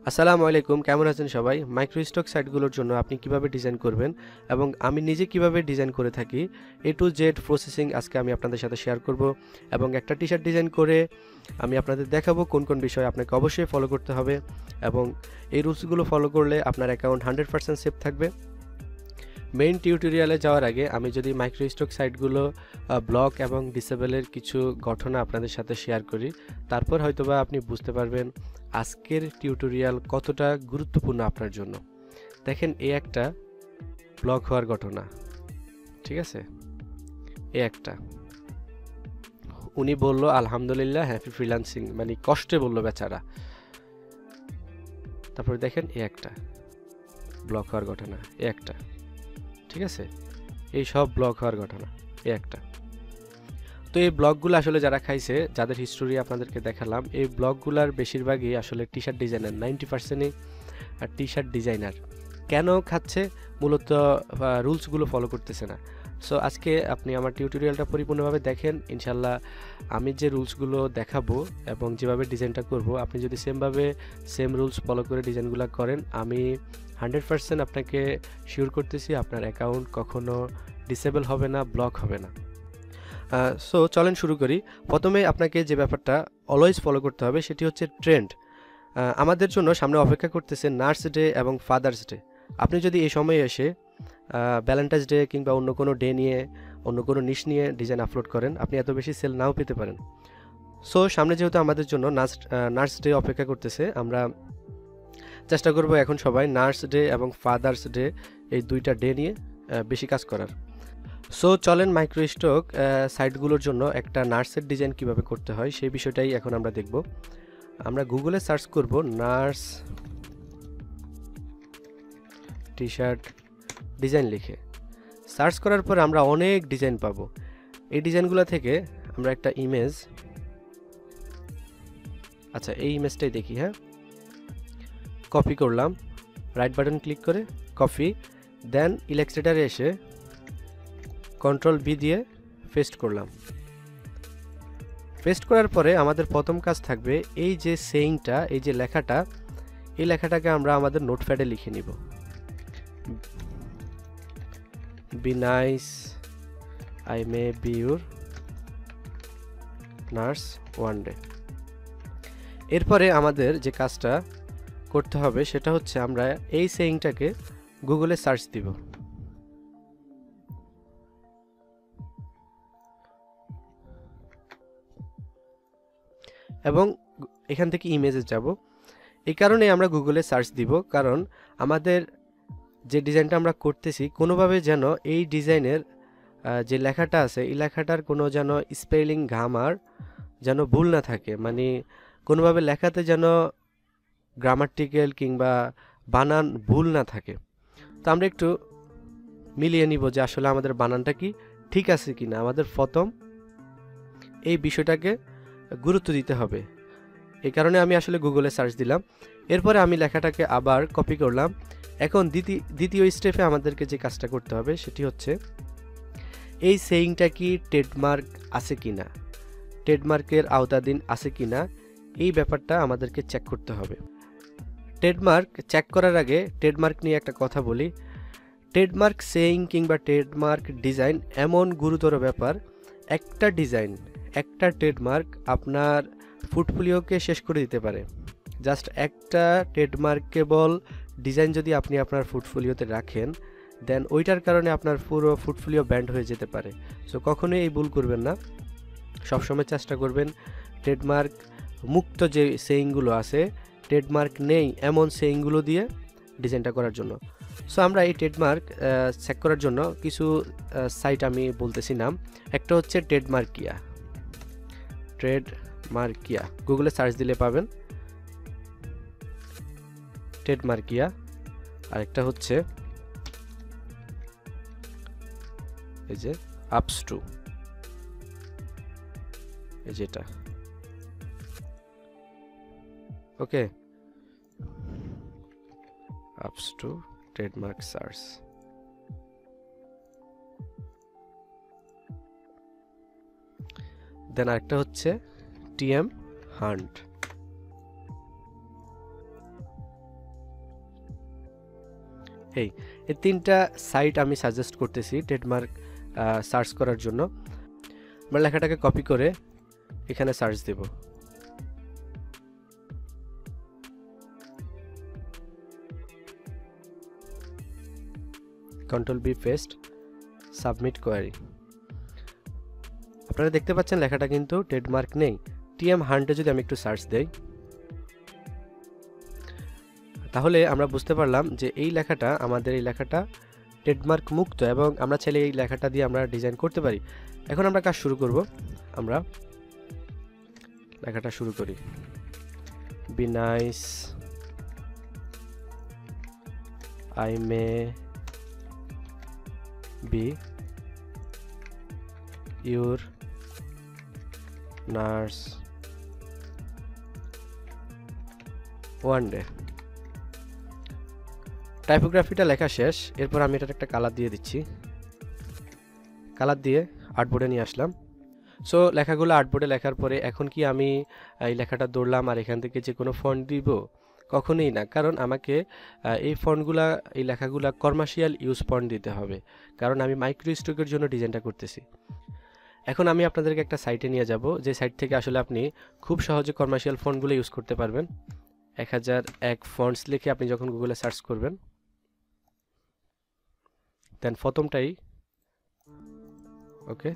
আসসালামু আলাইকুম, কেমন আছেন সবাই? মাইক্রোস্টক সাইটগুলোর জন্য আপনি কিভাবে ডিজাইন করবেন এবং আমি নিজে কিভাবে ডিজাইন করে থাকি, এ টু জেড প্রসেসিং আজকে আমি আপনাদের সাথে শেয়ার করব এবং একটা টি-শার্ট ডিজাইন করে আমি আপনাদের দেখাবো কোন কোন বিষয় আপনাকে অবশ্যই ফলো করতে হবে এবং এই রুলসগুলো ফলো করলে আপনার অ্যাকাউন্ট 100% সেফ থাকবে। মেইন টিউটোরিয়ালে যাওয়ার আগে আমি যদি মাইক্রোস্টক সাইটগুলো ব্লক এবং ডিসেবলের কিছু ঘটনা আপনাদের সাথে শেয়ার করি, তারপর হয়তোবা আপনি বুঝতে পারবেন আজকের টিউটোরিয়াল কতটা গুরুত্বপূর্ণ আপনার জন্য। দেখেন, এই একটা ব্লক হওয়ার ঘটনা, ঠিক আছে? এই একটা উনি বলল আলহামদুলিল্লাহ হ্যাপি ফ্রিল্যান্সিং, মানে কষ্টে বলল বেচারা। তারপরে দেখেন এই একটা ব্লক হওয়ার ঘটনা, এই একটা, ঠিক আছে? এই সব ব্লক হওয়ার ঘটনা, এই একটা। তো এই ব্লগগুলো আসলে যারা খাইছে, যাদের হিস্টোরি আপনাদেরকে দেখালাম, এই ব্লগগুলার বেশিরভাগই আসলে টি শার্ট ডিজাইনার, 90%ই টি শার্ট ডিজাইনার। কেন খাচ্ছে? মূলত রুলসগুলো ফলো করতেছে না। সো আজকে আপনি আমার টিউটোরিয়ালটা পরিপূর্ণভাবে দেখেন, ইনশাল্লাহ আমি যে রুলসগুলো দেখাবো এবং যেভাবে ডিজাইনটা করব, আপনি যদি সেম রুলস ফলো করে ডিজাইনগুলো করেন, আমি 100% আপনাকে শিওর করতেছি আপনার অ্যাকাউন্ট কখনো ডিসেবল হবে না, ব্লক হবে না। সো চলেন শুরু করি। প্রথমে আপনাকে যে ব্যাপারটা অলওয়েজ ফলো করতে হবে সেটি হচ্ছে ট্রেন্ড। আমাদের জন্য সামনে অপেক্ষা করতেছে নার্স ডে এবং ফাদার্স ডে। আপনি যদি এই সময়ে এসে ভ্যালেন্টাইন্স ডে কিংবা অন্য কোনো ডে নিয়ে, অন্য কোনো নিশ নিয়ে ডিজাইন আপলোড করেন, আপনি এত বেশি সেল নাও পেতে পারেন। সো সামনে যেহেতু আমাদের জন্য নার্স ডে অপেক্ষা করতেছে, আমরা চেষ্টা করব এখন সবাই নার্স ডে এবং ফাদার্স ডে, এই দুইটা ডে নিয়ে বেশি কাজ করার। সো চলেন মাইক্রোস্টক সাইটগুলোর জন্য একটা নার্সের ডিজাইন কিভাবে করতে হয় সেই বিষয়টাই এখন আমরা দেখব। আমরা গুগলে সার্চ করব নার্স টি শার্ট ডিজাইন লিখে। সার্চ করার পর আমরা অনেক ডিজাইন পাবো। এই ডিজাইনগুলো থেকে আমরা একটা ইমেজ, আচ্ছা এই ইমেজটাই দেখি, হ্যাঁ, কপি করলাম, রাইট বাটন ক্লিক করে কপি, দেন ইলাস্ট্রেটরে এসে কন্ট্রোল বি দিয়ে পেস্ট করলাম। পেস্ট করার পরে আমাদের প্রথম কাজ থাকবে এই যে সেইংটা, এই যে লেখাটা, এই লেখাটাকে আমরা আমাদের নোটপ্যাডে লিখে নিব। B nice, I may be your nurse one day. এরপরে আমাদের যে কাজটা করতে হবে সেটা হচ্ছে আমরা এই সেইংটাকে গুগলে সার্চ দিব এবং এখান থেকে ইমেজে যাব। এই কারণে আমরা গুগলে সার্চ দিব, কারণ আমাদের যে ডিজাইনটা আমরা করতেছি কোনোভাবে যেন এই ডিজাইনের যে লেখাটা আছে এই লেখাটার কোনো যেন স্পেলিং গ্রামার যেন ভুল না থাকে, মানে কোনোভাবে লেখাতে যেন গ্রামাটিক্যাল কিংবা বানান ভুল না থাকে। তো আমরা একটু মিলিয়ে নিব যে আসলে আমাদের বানানটা কি ঠিক আছে কিনা। আমাদের প্রথম এই বিষয়টাকে গুরুত্ব দিতে হবে, এই কারণে আমি আসলে গুগলে সার্চ দিলাম। এরপরে আমি লেখাটাকে আবার কপি করলাম। এখন দ্বিতীয় স্টেপে আমাদেরকে যে কাজটা করতে হবে সেটি হচ্ছে এই সেইংটা কি ট্রেডমার্ক আছে কিনা, ট্রেডমার্কের আওতাধীন আছে কিনা, এই ব্যাপারটা আমাদেরকে চেক করতে হবে। ট্রেডমার্ক চেক করার আগে ট্রেডমার্ক নিয়ে একটা কথা বলি। ট্রেডমার্ক সেইং কিংবা ট্রেডমার্ক ডিজাইন এমন গুরুতর ব্যাপার, একটা ডিজাইন, একটা ট্রেডমার্ক আপনার পোর্টফোলিওকে শেষ করে দিতে পারে। জাস্ট একটা ট্রেডমার্কেবল ডিজাইন যদি আপনি আপনার পোর্টফোলিওতে রাখেন, দেন ওইটার কারণে আপনার পুরো পোর্টফোলিও ব্যান্ড হয়ে যেতে পারে। সো কখনোই এই ভুল করবেন না, সবসময় চেষ্টা করবেন ট্রেডমার্ক মুক্ত যে সেইংগুলো আছে, ট্রেডমার্ক নেই এমন সেইংগুলো দিয়ে ডিজাইনটা করার জন্য। সো আমরা এই ট্রেডমার্ক চেক করার জন্য কিছু সাইট আমি বলতেছি নাম। একটা হচ্ছে ট্রেডমার্কিয়া, গুগলে সার্চ দিলে পাবেন ট্রেডমার্কিয়া। আরেকটা হচ্ছে এই যে আপস্টু, এই যেটা, ওকে, আপস্টু ট্রেডমার্ক সার্চ। দেন আরেকটা হচ্ছে টিএম হান্ট। এই এই 3টা সাইট আমি সাজেস্ট করতেছি ট্রেডমার্ক সার্চ করার জন্য। আমরা লেখাটাকে কপি করে এখানে সার্চ দেব। Control V paste, submit query. আপনারা দেখতে পাচ্ছেন লেখাটা কিন্তু ট্রেডমার্ক নেই। টিএম হান্টে যদি আমি একটু সার্চ দেই, তাহলে আমরা বুঝতে পারলাম যে এই লেখাটা, আমাদের এই লেখাটা ট্রেডমার্ক মুক্ত এবং আমরা চাইলে এই লেখাটা দিয়ে আমরা ডিজাইন করতে পারি। এখন আমরা কাজ শুরু করব। আমরা লেখাটা শুরু করি, be nice, I may be your nurse one day. টাইপোগ্রাফিটা লেখা শেষ। এরপর আমি এটার একটা কালার দিয়ে দিচ্ছি। কালার দিয়ে আর্টবোর্ডে নিয়ে আসলাম। সো লেখাগুলো আর্টবোর্ডে লেখার পরে এখন কি আমি এই লেখাটা দৌড়লাম আর এখান থেকে যে কোনো ফন্ট দিব? কখনোই না, কারণ আমাকে এই ফন্টগুলা, এই লেখাগুলা কমার্শিয়াল ইউজ ফন্ট দিতে হবে, কারণ আমি মাইক্রো স্টকের জন্য ডিজাইনটা করতেছি। এখন আমি আপনাদেরকে একটা সাইটে নিয়ে যাব, যে সাইট থেকে আসলে আপনি খুব সহজে কমার্শিয়াল ফন্টগুলো ইউজ করতে পারবেন। 1001 ফন্টস লিখে আপনি যখন গুগলে সার্চ করবেন, দেন প্রথমটাই ওকে,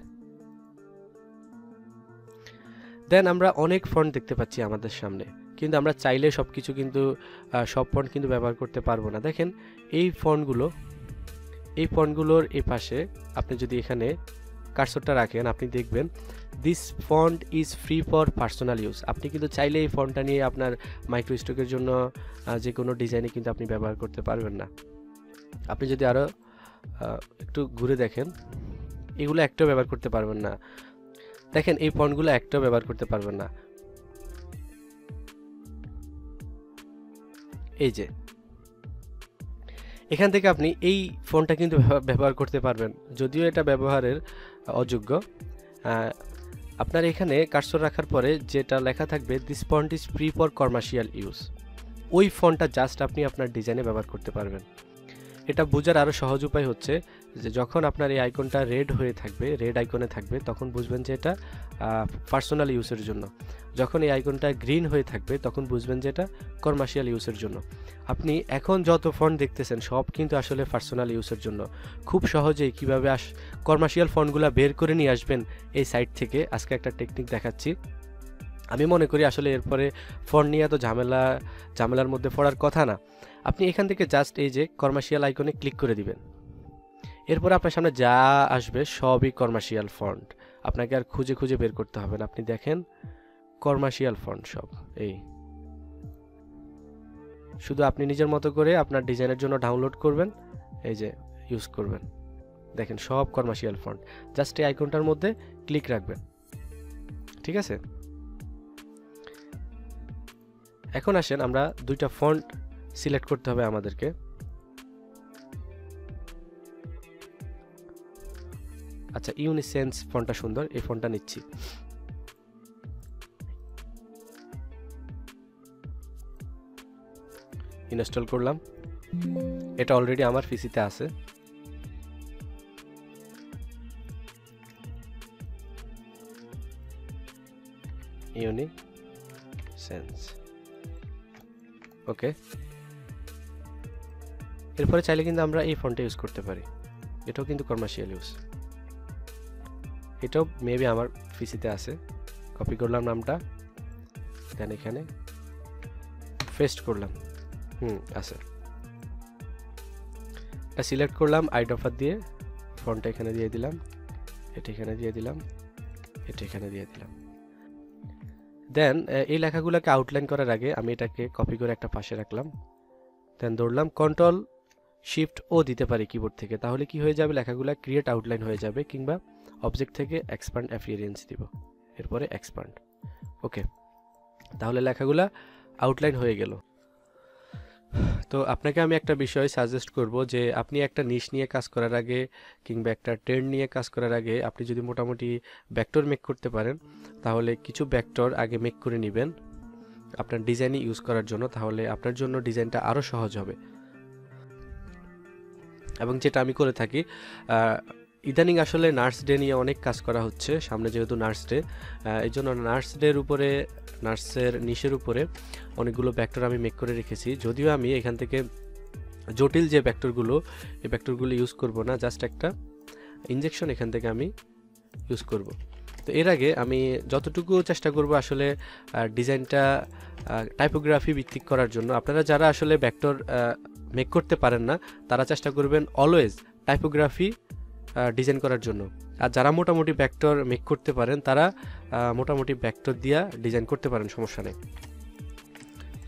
দেন আমরা অনেক ফন্ট দেখতে পাচ্ছি আমাদের সামনে, কিন্তু আমরা চাইলে সব কিছু কিন্তু সব ফন্ট কিন্তু ব্যবহার করতে পারবো না। দেখেন এই ফন্টগুলোর এই পাশে আপনি যদি এখানে কার্সরটা রাখেন, আপনি দেখবেন this font is free for personal use. আপনি কিন্তু চাইলে এই ফন্টটা নিয়ে আপনার মাইক্রো স্টকের জন্য যে কোনো ডিজাইনে কিন্তু আপনি ব্যবহার করতে পারবেন না। আপনি যদি আরও একটু ঘুরে দেখেন, এগুলো একটাও ব্যবহার করতে পারবেন না। দেখেন এই ফন্টগুলো একটাও ব্যবহার করতে পারবেন না। এই যে এখান থেকে আপনি এই ফন্টটা কিন্তু ব্যবহার করতে পারবেন, যদিও এটা ব্যবহারের অযোগ্য। আপনার এখানে কার্সর রাখার পরে যেটা লেখা থাকবে this font is free for commercial use, ওই ফন্টটা জাস্ট আপনি আপনার ডিজাইনে ব্যবহার করতে পারবেন। এটা বোঝার আরও সহজ উপায় হচ্ছে যে যখন আপনার এই আইকনটা রেড হয়ে থাকবে, রেড আইকনে থাকবে, তখন বুঝবেন যে এটা পার্সোনাল ইউজের জন্য। যখন এই আইকনটা গ্রিন হয়ে থাকবে, তখন বুঝবেন যে এটা কমার্শিয়াল ইউজের জন্য। আপনি এখন যত ফন্ট দেখতেছেন সব কিন্তু আসলে পার্সোনাল ইউজের জন্য। খুব সহজেই কীভাবে কমার্শিয়াল ফন্টগুলো বের করে নিয়ে আসবেন এই সাইট থেকে, আজকে একটা টেকনিক দেখাচ্ছি। আমি মনে করি আসলে এরপরে ফন্ট নিয়ে এত ঝামেলার মধ্যে পড়ার কথা না। আপনি এখান থেকে জাস্ট এই যে কমার্শিয়াল আইকনে ক্লিক করে দিবেন। এরপর আপনার সামনে যা আসবে সবই কমার্শিয়াল ফন্ট, আপনাকে আর খুঁজে খুঁজে বের করতে হবে না। আপনি দেখেন কমার্শিয়াল ফন্ট সব, এই শুধু আপনি নিজের মতো করে আপনার ডিজাইনের জন্য ডাউনলোড করবেন, এই যে ইউজ করবেন। দেখেন সব কমার্শিয়াল ফন্ট, জাস্ট এই আইকনটার মধ্যে ক্লিক রাখবেন। ঠিক আছে, এখন আসেন আমরা দুইটা ফন্ট সিলেক্ট করতে হবে আমাদেরকে। আচ্ছা, ইউনিসেন্স ফন্টটা সুন্দর, এই ফন্টটা নিচ্ছি। ইনস্টল করলাম, এটা অলরেডি আমার পিসিতে আছে। ইউনিসেন্স ওকে। এরপরে চাইলে কিন্তু আমরা এই ফন্টটা ইউজ করতে পারি, এটাও কিন্তু কমার্শিয়াল ইউজ। এটাও মেবি আমার পিসিতে আছে। কপি করলাম নামটা, দেন এখানে পেস্ট করলাম। আছে, এটা সিলেক্ট করলাম, আইড অফার দিয়ে ফন্টটা এখানে দিয়ে দিলাম, এটা এখানে দিয়ে দিলাম, এটা এখানে দিয়ে দিলাম। দেন এই লেখাগুলোকে আউটলাইন করার আগে আমি এটাকে কপি করে একটা পাশে রাখলাম। দেন ধরলাম কন্ট্রোল শিফট ও দিতে পারি কিবোর্ড থেকে, তাহলে কি হয়ে যাবে, লেখাগুলো ক্রিয়েট আউটলাইন হয়ে যাবে। কিংবা অবজেক্ট থেকে এক্সপ্যান্ড অ্যাপিয়ারেন্স দিব, এরপরে এক্সপ্যান্ড। ওকে, তাহলে লেখাগুলো আউটলাইন হয়ে গেল। তো আপনাকে আমি একটা বিষয় সাজেস্ট করব যে আপনি একটা নিশ নিয়ে কাজ করার আগে কিংবা একটা ট্রেন্ড নিয়ে কাজ করার আগে আপনি যদি মোটামুটি ভেক্টর মেক করতে পারেন, তাহলে কিছু ভেক্টর আগে মেক করে নেবেন আপনার ডিজাইনে ইউজ করার জন্য, তাহলে আপনার জন্য ডিজাইনটা আরও সহজ হবে। এবং যেটা আমি করে থাকি, ইদানিং আসলে নার্স ডে নিয়ে অনেক কাজ করা হচ্ছে, সামনে যেহেতু নার্স ডে, এই জন্য নার্স ডের উপরে, নার্সের নিশের উপরে অনেকগুলো ভেক্টর আমি মেক করে রেখেছি। যদিও আমি এখান থেকে জটিল যে ভেক্টরগুলো, এই ভেক্টরগুলো ইউজ করব না, জাস্ট একটা ইনজেকশন এখান থেকে আমি ইউজ করব। তো এর আগে আমি যতটুকু চেষ্টা করব আসলে ডিজাইনটা টাইপোগ্রাফি ভিত্তিক করার জন্য। আপনারা যারা আসলে ভেক্টর মেক করতে পারেন না, তারা চেষ্টা করবেন অলওয়েজ টাইপোগ্রাফি ডিজাইন করার জন্য। আর যারা মোটামুটি ভেক্টর মেক করতে পারেন, তারা মোটামুটি ভেক্টর দিয়া ডিজাইন করতে পারেন, সমস্যা নেই।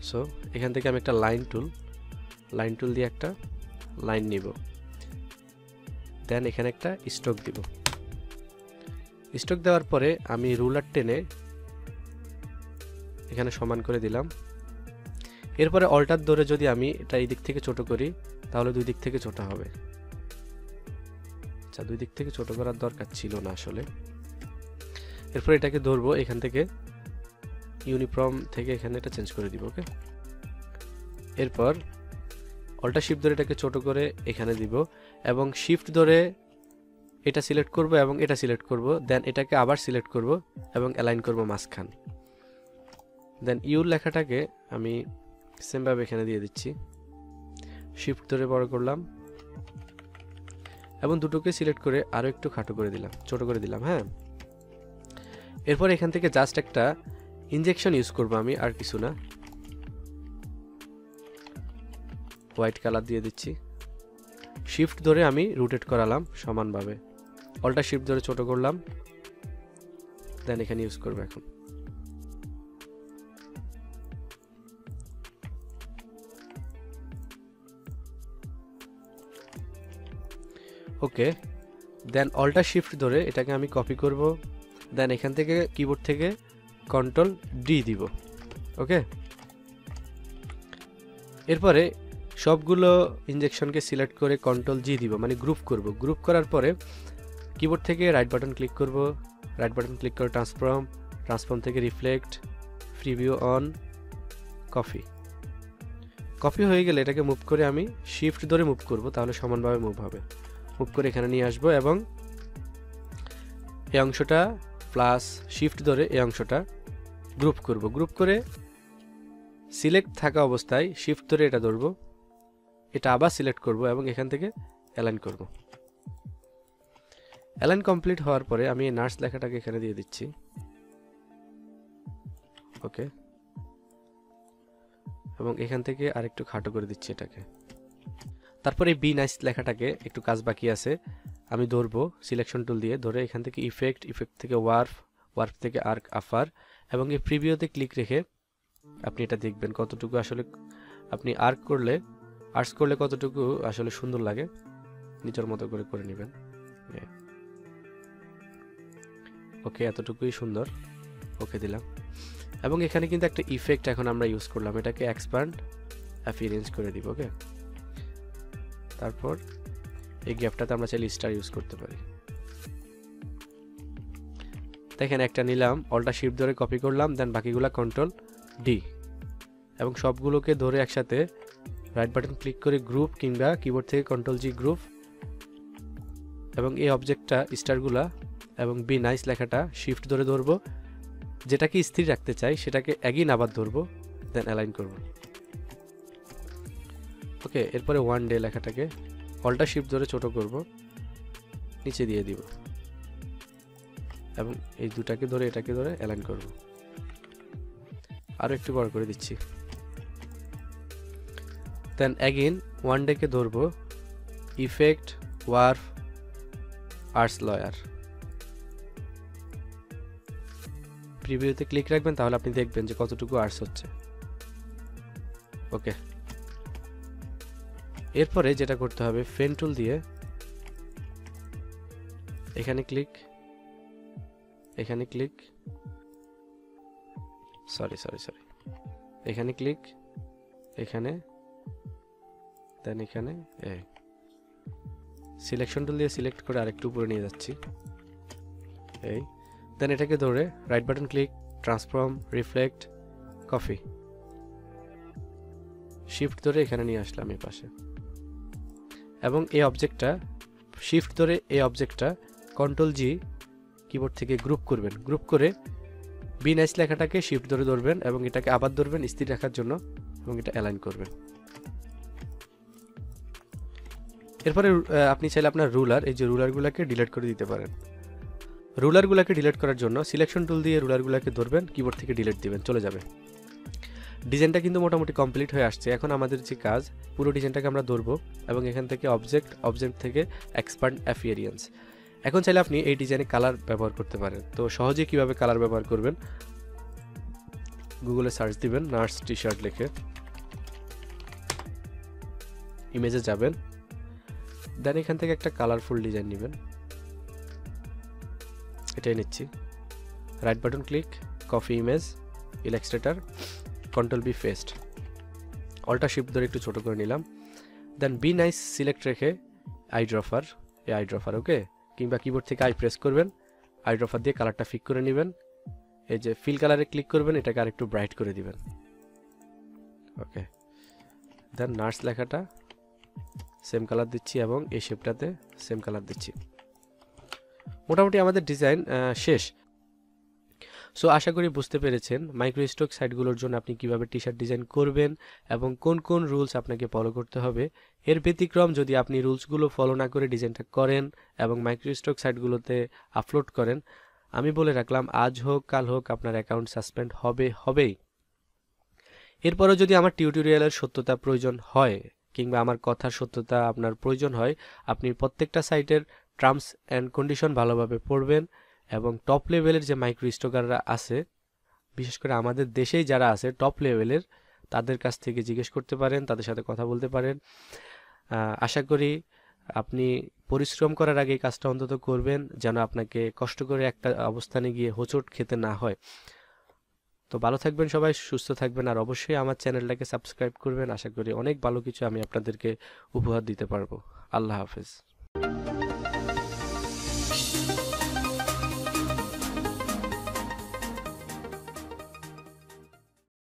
সো এখান থেকে আমি একটা লাইন টুল দিয়ে একটা লাইন নিব, দেন এখানে একটা স্ট্রোক দিব। স্ট্রোক দেওয়ার পরে আমি রুলার টেনে এখানে সমান করে দিলাম। এরপরে অল্টার ধরে যদি আমি এটা এই দিক থেকে ছোট করি, তাহলে দুই দিক থেকে ছোট হবে। আচ্ছা, দুই দিক থেকে ছোট করার দরকার ছিল না আসলে। এরপর এটাকে ধরবো, এখান থেকে ইউনিফর্ম থেকে এখানে এটা চেঞ্জ করে দিব। ওকে, এরপর অল্টার শিফট ধরে এটাকে ছোট করে এখানে দিব, এবং শিফট ধরে এটা সিলেক্ট করব এবং এটা সিলেক্ট করব, দেন এটাকে আবার সিলেক্ট করব এবং অ্যালাইন করব মাঝখান। দেন ইউর লেখাটাকে আমি সেমভাবে এখানে দিয়ে দিচ্ছি, শিফট ধরে বড় করলাম এবং দুটোকে সিলেক্ট করে আরও একটু খাটো করে দিলাম, ছোট করে দিলাম। হ্যাঁ, এরপর এখান থেকে জাস্ট একটা ইনজেকশন ইউজ করব আমি, আর কিছু না। হোয়াইট কালার দিয়ে দিচ্ছি, শিফট ধরে আমি রোটেট করালাম সমানভাবে, অল্টার শিফট ধরে ছোট করলাম, দেন এখানে ইউজ করব এখন। ওকে, দেন অল্টার শিফট ধরে এটাকে আমি কপি করব, দেন এখান থেকে কিবোর্ড থেকে কন্ট্রোল ডি দিব। ওকে, এরপরে সবগুলো ইনজেকশনকে সিলেক্ট করে কন্ট্রোল জি দিব, মানে গ্রুপ করব। গ্রুপ করার পরে কিবোর্ড থেকে রাইট বাটন ক্লিক করব, রাইট বাটন ক্লিক করে ট্রান্সফর্ম থেকে রিফ্লেক্ট, প্রিভিউ অন, কপি হয়ে গেলে এটাকে মুভ করে আমি শিফট ধরে মুভ করব, তাহলে সমানভাবে মুভ হবে। মুভ করে এখানে নিয়ে আসবো এবং এই অংশটা প্লাস শিফট ধরে এই অংশটা গ্রুপ করব। গ্রুপ করে সিলেক্ট থাকা অবস্থায় শিফট ধরে এটা ধরবো, এটা আবার সিলেক্ট করব এবং এখান থেকে অ্যালাইন করব। অ্যালাইন কমপ্লিট হওয়ার পরে আমি এই নার্স লেখাটাকে এখানে দিয়ে দিচ্ছি। ওকে, এবং এখান থেকে আরেকটু খাটো করে দিচ্ছি এটাকে। তারপরে বি নাইস লেখাটাকে একটু কাজ বাকি আছে, আমি ধরবো সিলেকশন টুল দিয়ে, ধরে এখান থেকে ইফেক্ট থেকে ওয়ার্ফ থেকে আর্ক আফার, এবং এই প্রিভিউতে ক্লিক রেখে আপনি এটা দেখবেন কতটুকু আসলে আপনি আর্টস করলে কতটুকু আসলে সুন্দর লাগে, নিজের মতো করে করে নেবেন। ওকে, এতটুকুই সুন্দর। ওকে দিলাম, এবং এখানে কিন্তু একটা ইফেক্ট এখন আমরা ইউজ করলাম, এটাকে এক্সপ্যান্ড অ্যাপিয়ারেন্স করে দিব। ওকে, তারপর এই গ্যাপটাতে আমরা চাইলে স্টার ইউজ করতে পারি। দেখেন একটা নিলাম, অল্টার শিফট ধরে কপি করলাম, দেন বাকিগুলা কন্ট্রোল ডি, এবং সবগুলোকে ধরে একসাথে রাইট বাটন ক্লিক করে গ্রুপ, কিংবা কিবোর্ড থেকে কন্ট্রোল জি গ্রুপ, এবং এই অবজেক্টটা স্টারগুলা এবং বি নাইস লেখাটা শিফট ধরে ধরবো, যেটাকে স্থির রাখতে চাই সেটাকে অ্যাগেইন আবার ধরবো, দেন অ্যালাইন করব। ওকে, এরপরে ওয়ান ডে লেখাটাকে অল্টার শিফট ধরে ছোট করব, নিচে দিয়ে দিব, এবং এই দুটাকে ধরে এটাকে ধরে অ্যালাইন করব, আরও একটু বড় করে দিচ্ছি। দেন অ্যাগেইন ওয়ান ডেকে ধরবো, ইফেক্ট ওয়ার্ফ আর্টস লয়ার, প্রিভিউতে ক্লিক রাখবেন, তাহলে আপনি দেখবেন যে কতটুকু আর্টস হচ্ছে। ওকে, এরপরে যেটা করতে হবে, পেন টুল দিয়ে এখানে ক্লিক, এখানে ক্লিক, এখানে, দেন এখানে সিলেকশন টুল দিয়ে সিলেক্ট করে আরেকটু উপরে নিয়ে যাচ্ছি, দেন এটাকে ধরে right button click, transform, reflect, copy, shift ধরে এখানে নিয়ে আসলাম এই পাশে, এবং এই অবজেক্টটা শিফট ধরে এই অবজেক্টটা কন্ট্রোল জি কিবোর্ড থেকে গ্রুপ করবেন। গ্রুপ করে বি নাইস লেখাটাকে শিফট ধরে ধরবেন এবং এটাকে আবার ধরবেন স্থির রাখার জন্য এবং এটা অ্যালাইন করবেন। এরপরে আপনি চাইলে আপনার রুলার, এই যে রুলারগুলোকে ডিলিট করে দিতে পারেন। রুলারগুলোকে ডিলিট করার জন্য সিলেকশন টুল দিয়ে রুলারগুলোকে ধরবেন, কিবোর্ড থেকে ডিলিট দিবেন, চলে যাবে। ডিজাইনটা কিন্তু মোটামুটি কমপ্লিট হয়ে আসছে। এখন আমাদের যে কাজ, পুরো ডিজাইনটাকে আমরা ধরবো এবং এখান থেকে অবজেক্ট থেকে এক্সপ্যান্ড অ্যাপিয়ারেন্স। এখন চাইলে আপনি এই ডিজাইনে কালার ব্যবহার করতে পারেন। তো সহজে কিভাবে কালার ব্যবহার করবেন, গুগলে সার্চ দিবেন নার্স টি শার্ট লিখে, ইমেজে যাবেন, দেন এখান থেকে একটা কালারফুল ডিজাইন নেবেন, এটাই নিচ্ছি। Right button click, copy image, Illustrator, control V paste, alt shift ধরে একটু ছোট করে নিলাম। দেন বি নাইস সিলেক্ট রেখে আইড্রপার, এই আইড্রপার ওকে, কিংবা কিবোর্ড থেকে আই প্রেস করবেন, আইড্রপার দিয়ে কালারটা ফিক করে নেবেন। এই যে ফিল কালারে ক্লিক করবেন, এটাকে আরেকটু ব্রাইট করে দিবেন, ওকে। দেন নার্স লেখাটা সেম কালার দিচ্ছি এবং এই শেপটাতে সেম কালার দিচ্ছি। মোটামুটি আমাদের ডিজাইন শেষ। সো আশা করি বুঝতে পেরেছেন মাইক্রোস্টক সাইটগুলোর জন্য আপনি কিভাবে টি শার্ট ডিজাইন করবেন এবং কোন কোন রুলস আপনাকে ফলো করতে হবে। এর ব্যতিক্রম যদি আপনি রুলসগুলো ফলো না করে ডিজাইনটা করেন এবং মাইক্রোস্টক সাইটগুলোতে আপলোড করেন, আমি বলে রাখলাম আজ হোক কাল হোক আপনার অ্যাকাউন্ট সাসপেন্ড হবেই। এরপরও যদি আমার টিউটোরিয়ালের সত্যতা প্রয়োজন হয় কিংবা আমার কথার সত্যতা আপনার প্রয়োজন হয়, আপনি প্রত্যেকটা সাইটের টার্মস অ্যান্ড কন্ডিশন ভালোভাবে পড়বেন এবং টপ লেভেলের যে মাইক্রো স্টকাররা আছে, বিশেষ করে আমাদের দেশেই যারা আছে টপ লেভেলের, তাদের কাছ থেকে জিজ্ঞেস করতে পারেন, তাদের সাথে কথা বলতে পারেন। আশা করি আপনি পরিশ্রম করার আগে এই কাজটা অন্তত করবেন, যেন আপনাকে কষ্ট করে একটা অবস্থানে গিয়ে হোঁচট খেতে না হয়। তো ভালো থাকবেন সবাই, সুস্থ থাকবেন, আর অবশ্যই আমার চ্যানেলটাকে সাবস্ক্রাইব করবেন। আশা করি অনেক ভালো কিছু আমি আপনাদেরকে উপহার দিতে পারবো। আল্লাহ হাফেজ।